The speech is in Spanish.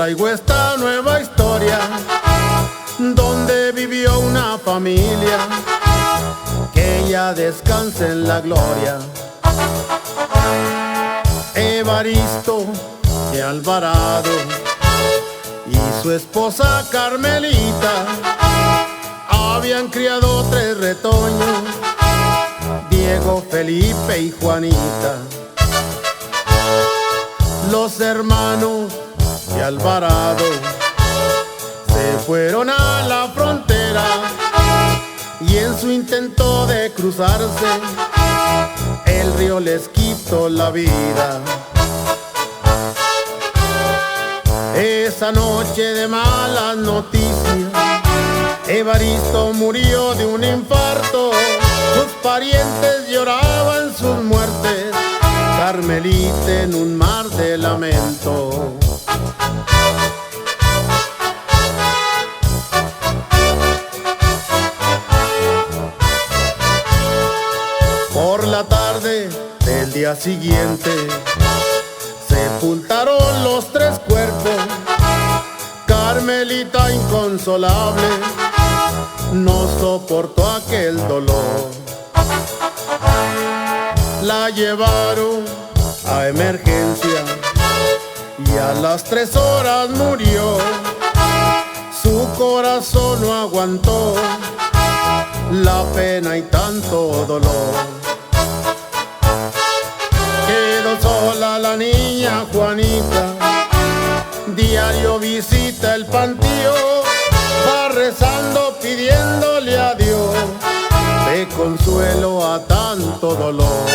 traigo esta nueva historia donde vivió una familia que ya descanse en la gloria. Evaristo de Alvarado y su esposa Carmelita habían criado 3 retoños, Diego, Felipe y Juanita. Los hermanos de Alvarado se fueron a la frontera y en su intento de cruzarse el río les quitó la vida. Esa noche de malas noticias, Evaristo murió de un infarto. Sus parientes lloraban sus muertes, Carmelita en un mar de lamento. Por la tarde del día siguiente sepultaron los 3 cuerpos. Carmelita inconsolable no soportó aquel dolor. La llevaron a emergencia y a las 3 horas murió. Su corazón no aguantó la pena y tanto dolor. Quedó sola la niña Juanita, diario visita el panteón, va rezando pidiéndole a Dios de consuelo a tanto dolor.